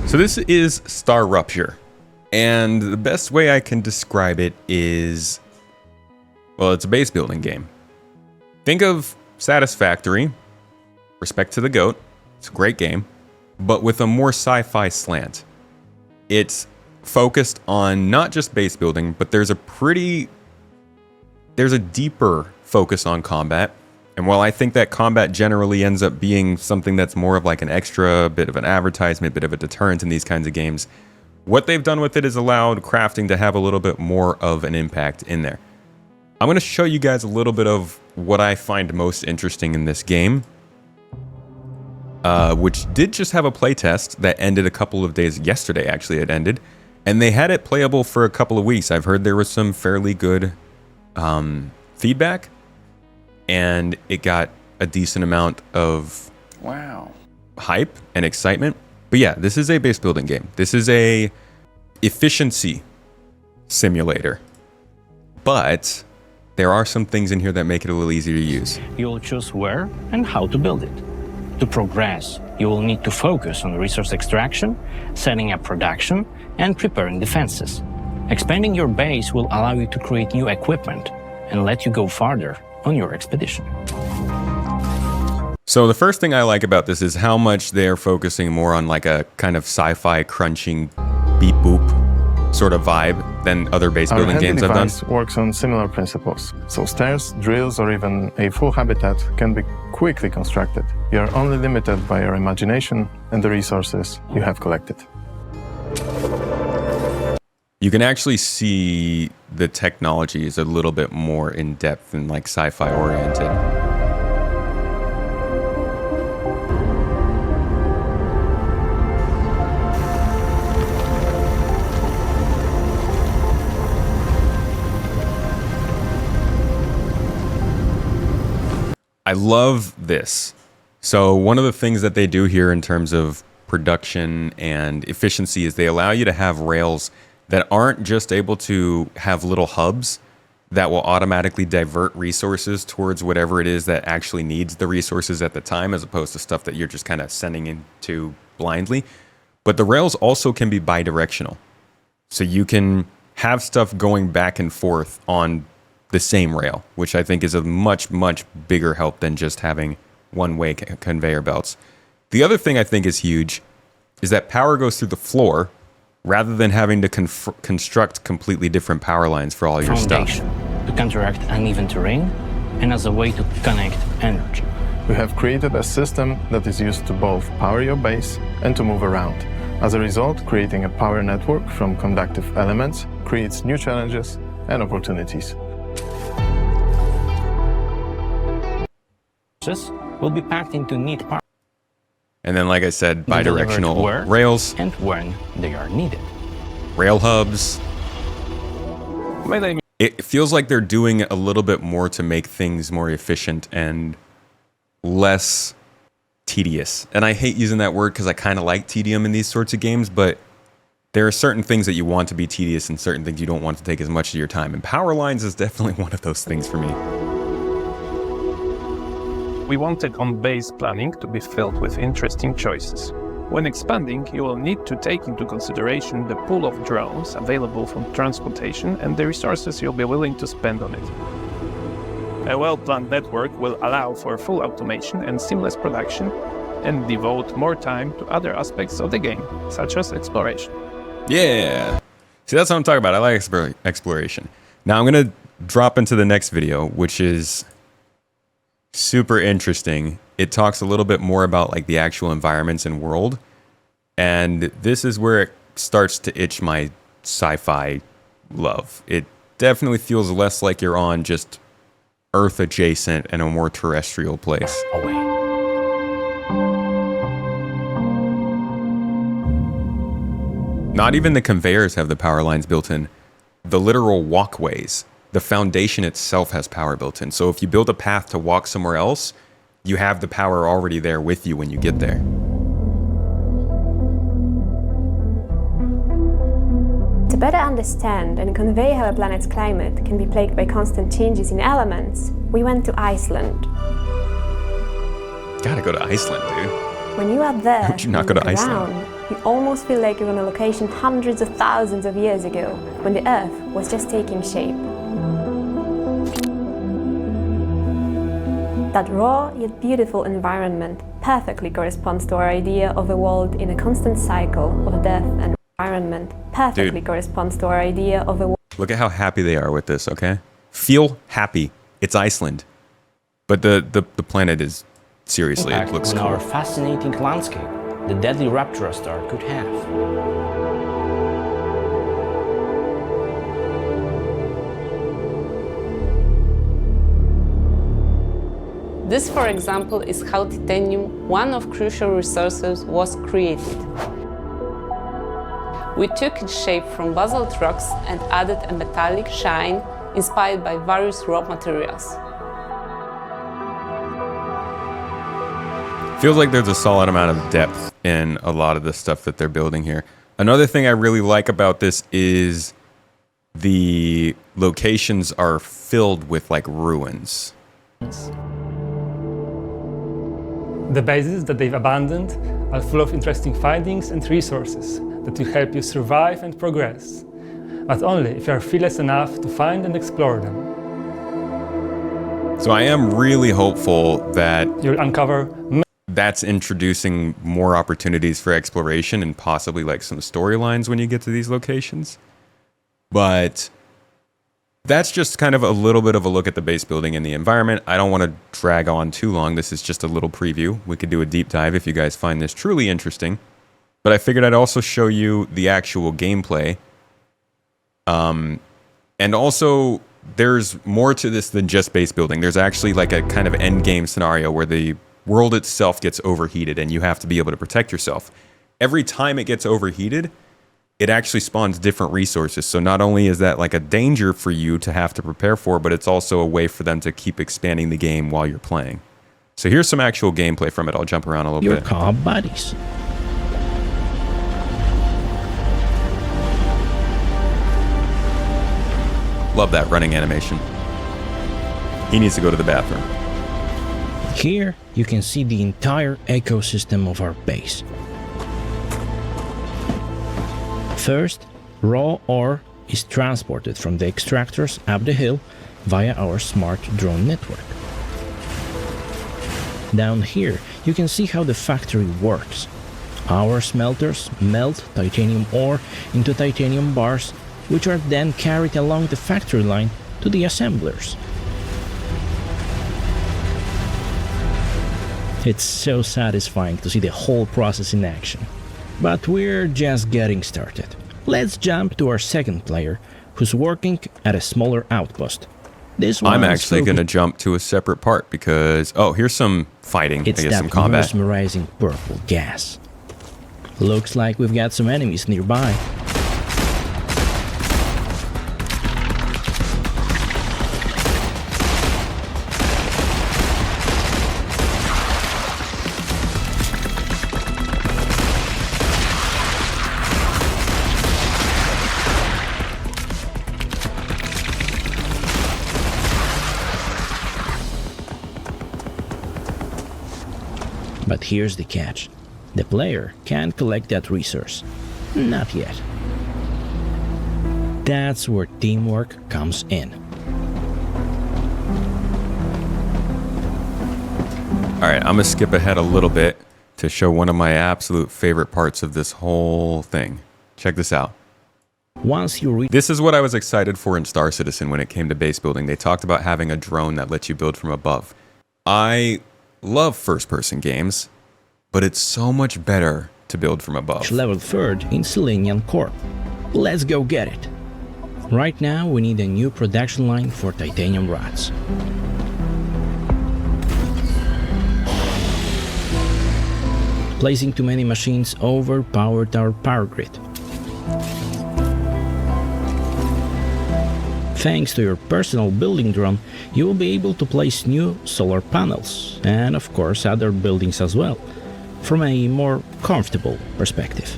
So this is Star Rupture, and the best way I can describe it is, well, it's a base building game. Think of Satisfactory, respect to the GOAT, it's a great game, but with a more sci-fi slant. It's focused on not just base building, but there's a deeper focus on combat. And while I think that combat generally ends up being something that's more of like an extra, bit of an advertisement, bit of a deterrent in these kinds of games, what they've done with it is allowed crafting to have a little bit more of an impact in there. I'm going to show you guys a little bit of what I find most interesting in this game, which did just have a playtest that ended a couple of days yesterday. Actually, it ended, and they had it playable for a couple of weeks. I've heard there was some fairly good feedback, and it got a decent amount of hype and excitement. But yeah, this is a base building game. This is a efficiency simulator, but there are some things in here that make it a little easier to use. You'll choose where and how to build it. To progress, you will need to focus on resource extraction, setting up production, and preparing defenses. Expanding your base will allow you to create new equipment and let you go farther on your expedition. So the first thing I like about this is how much they're focusing more on like a kind of sci-fi crunching beep boop sort of vibe than other base building games I've done. Works on similar principles. So stairs, drills, or even a full habitat can be quickly constructed. You are only limited by your imagination and the resources you have collected. You can actually see the technology is a little bit more in depth and like sci-fi oriented. I love this. So one of the things that they do here in terms of production and efficiency is they allow you to have rails that aren't just able to have little hubs that will automatically divert resources towards whatever it is that actually needs the resources at the time, as opposed to stuff that you're just kind of sending into blindly. But the rails also can be bi-directional. So you can have stuff going back and forth on the same rail, which I think is a much, much bigger help than just having one-way conveyor belts. The other thing I think is huge is that power goes through the floor rather than having to construct completely different power lines for all your stuff. To counteract uneven terrain and as a way to connect energy. We have created a system that is used to both power your base and to move around. As a result, creating a power network from conductive elements creates new challenges and opportunities. Will be packed into neat parts. And then, like I said, bi-directional rails. And when they are needed. Rail hubs. It feels like they're doing a little bit more to make things more efficient and less tedious. And I hate using that word because I kind of like tedium in these sorts of games, but there are certain things that you want to be tedious and certain things you don't want to take as much of your time. And power lines is definitely one of those things for me. We wanted on-base planning to be filled with interesting choices. When expanding, you will need to take into consideration the pool of drones available for transportation and the resources you'll be willing to spend on it. A well-planned network will allow for full automation and seamless production and devote more time to other aspects of the game, such as exploration. Yeah! See, that's what I'm talking about. I like exploration. Now I'm going to drop into the next video, which is super interesting. It talks a little bit more about like the actual environments and world, and this is where it starts to itch my sci-fi love. It definitely feels less like you're on just Earth adjacent and a more terrestrial place. Not even the conveyors have the power lines built in. The literal walkways, the foundation itself has power built in. So if you build a path to walk somewhere else, you have the power already there with you when you get there. To better understand and convey how a planet's climate can be plagued by constant changes in elements, we went to Iceland. Gotta go to Iceland, dude. When you are there, would you not go to Iceland? you almost feel like you're on a location hundreds of thousands of years ago, when the Earth was just taking shape. That raw yet beautiful environment perfectly corresponds to our idea of a world in a constant cycle of death, and environment perfectly corresponds to our idea of a world. Look at how happy they are with this, okay? Feel happy. It's Iceland. But the planet is, seriously, it looks on cool. our fascinating landscape the deadly Rupture star could have. This, for example, is how titanium, one of crucial resources, was created. We took its shape from basalt rocks and added a metallic shine inspired by various raw materials. Feels like there's a solid amount of depth in a lot of the stuff that they're building here. Another thing I really like about this is the locations are filled with like ruins. The bases that they've abandoned are full of interesting findings and resources that will help you survive and progress, but only if you are fearless enough to find and explore them. So I am really hopeful that You'll uncover that's introducing more opportunities for exploration and possibly like some storylines when you get to these locations. But that's just kind of a little bit of a look at the base building and the environment. I don't want to drag on too long. This is just a little preview. We could do a deep dive if you guys find this truly interesting. But I figured I'd also show you the actual gameplay. And also, there's more to this than just base building. There's actually like a kind of endgame scenario where the world itself gets overheated and you have to be able to protect yourself. Every time it gets overheated, it actually spawns different resources. So not only is that like a danger for you to have to prepare for, but it's also a way for them to keep expanding the game while you're playing. So here's some actual gameplay from it. I'll jump around a little Your bit. co-op buddies. Love that running animation. He needs to go to the bathroom. Here you can see the entire ecosystem of our base. First, raw ore is transported from the extractors up the hill via our smart drone network. Down here, you can see how the factory works. Our smelters melt titanium ore into titanium bars, which are then carried along the factory line to the assemblers. It's so satisfying to see the whole process in action. But we're just getting started. Let's jump to our second player, who's working at a smaller outpost. This one I'm actually going to jump to a separate part because, oh, here's some fighting. It's I guess that some combat. mesmerizing purple gas. Looks like we've got some enemies nearby. But here's the catch. The player can't collect that resource. Not yet. That's where teamwork comes in. All right, I'm going to skip ahead a little bit to show one of my absolute favorite parts of this whole thing. Check this out. Once you reach This is what I was excited for in Star Citizen when it came to base building. They talked about having a drone that lets you build from above. I love first-person games, but it's so much better to build from above. level 3rd in Selenium Corp. Let's go get it. Right now we need a new production line for titanium rods. Placing too many machines overpowered our power grid. Thanks to your personal building drone, you will be able to place new solar panels, and of course other buildings as well, from a more comfortable perspective.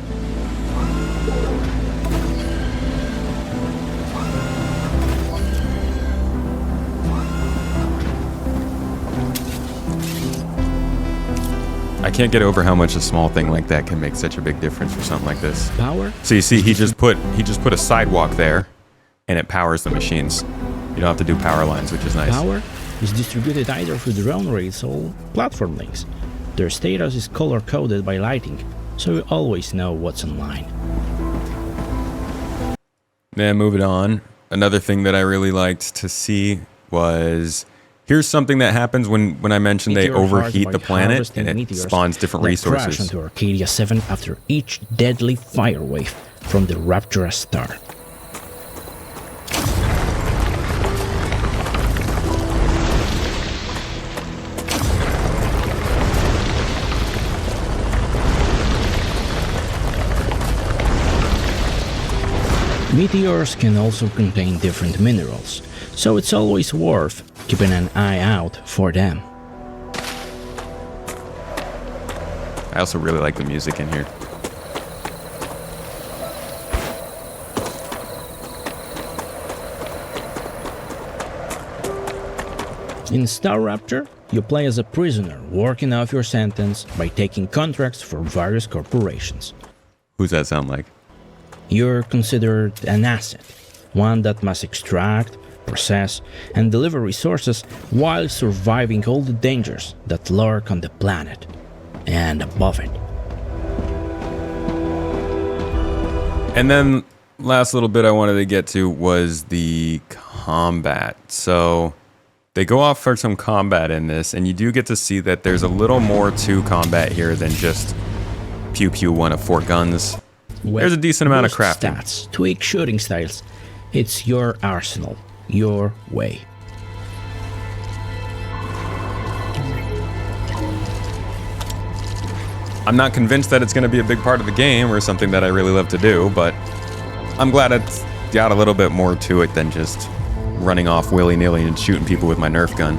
I I can't get over how much a small thing like that can make such a big difference for something like this. Power? So you see, he just put a sidewalk there, and it powers the machines. You don't have to do power lines, which is nice. Power is distributed either through drone rails or platform links. Their status is color-coded by lighting, so you always know what's online. Then moving on, another thing that I really liked to see was, here's something that happens when I mentioned they overheat the planet and it spawns different resources. Crash into Arcadia 7 after each deadly fire wave from the Rupture star. Meteors can also contain different minerals, so it's always worth keeping an eye out for them. I also really like the music in here. In Star Rapture, you play as a prisoner working off your sentence by taking contracts for various corporations. Who's that sound like? You're considered an asset, one that must extract, process, and deliver resources while surviving all the dangers that lurk on the planet and above it. And then last little bit I wanted to get to was the combat. So they go off for some combat in this, and you do get to see that there's a little more to combat here than just pew pew one of 4 guns. There's a decent amount of crafting. Stats, tweak shooting styles. It's your arsenal, your way. I'm not convinced that it's going to be a big part of the game or something that I really love to do, but I'm glad it's got a little bit more to it than just running off willy-nilly and shooting people with my Nerf gun.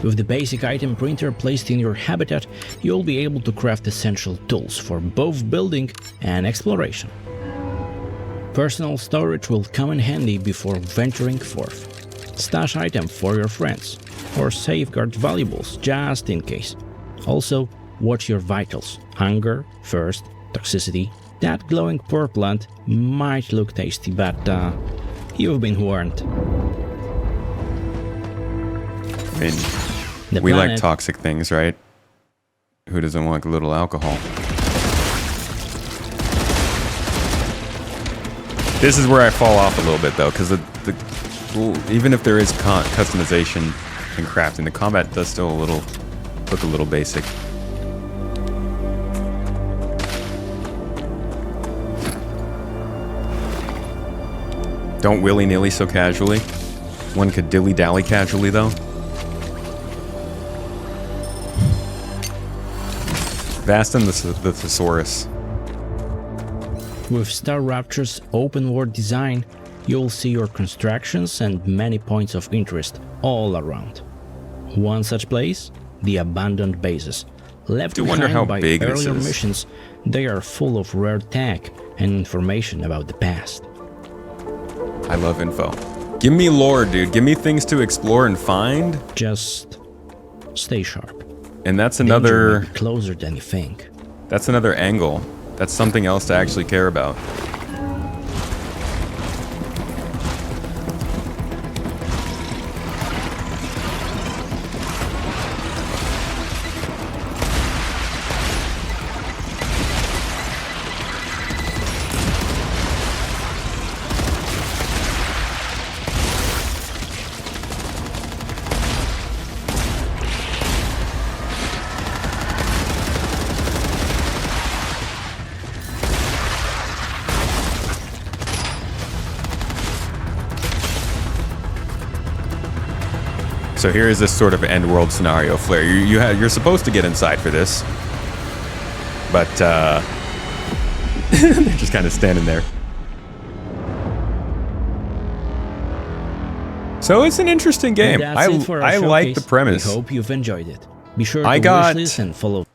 With the basic item printer placed in your habitat, you'll be able to craft essential tools for both building and exploration. Personal storage will come in handy before venturing forth. Stash item for your friends, or safeguard valuables just in case. Also, watch your vitals: hunger, thirst, toxicity. That glowing purple plant might look tasty, but you've been warned. I mean, we like toxic things, right? Who doesn't want a little alcohol? This is where I fall off a little bit, though, because even if there is customization and crafting, the combat does still look a little basic. Don't willy-nilly so casually. One could dilly-dally casually, though. Vast and the Thesaurus. With Star Rapture's open world design, you'll see your constructions and many points of interest all around. One such place, the abandoned bases. Left behind by earlier missions, they are full of rare tech and information about the past. I love info. Give me lore, dude. Give me things to explore and find. Just stay sharp. And that's another... closer than you think. That's another angle. That's something else to actually care about. So here is this sort of end world scenario, Flare. You're supposed to get inside for this, but they're just kind of standing there. So it's an interesting game. I like the premise. I hope you've enjoyed it. Be sure to watch this and follow.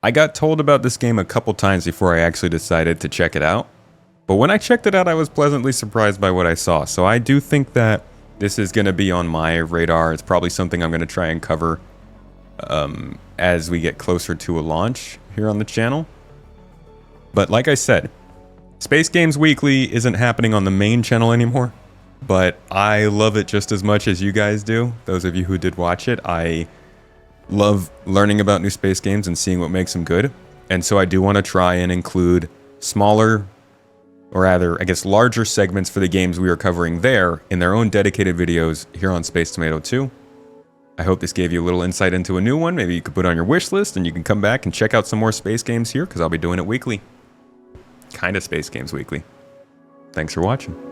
I got told about this game a couple times before I actually decided to check it out. But when I checked it out, I was pleasantly surprised by what I saw. So I do think that This is going to be on my radar. It's probably something I'm going to try and cover as we get closer to a launch here on the channel. But like I said, Space Games Weekly isn't happening on the main channel anymore, but I love it just as much as you guys do. Those of you who did watch it, I love learning about new space games and seeing what makes them good. And so I do want to try and include smaller, or rather, I guess, larger segments for the games we are covering there in their own dedicated videos here on Space Tomato 2. I hope this gave you a little insight into a new one. Maybe you could put it on your wish list and you can come back and check out some more space games here because I'll be doing it weekly. Kind of Space Games Weekly. Thanks for watching.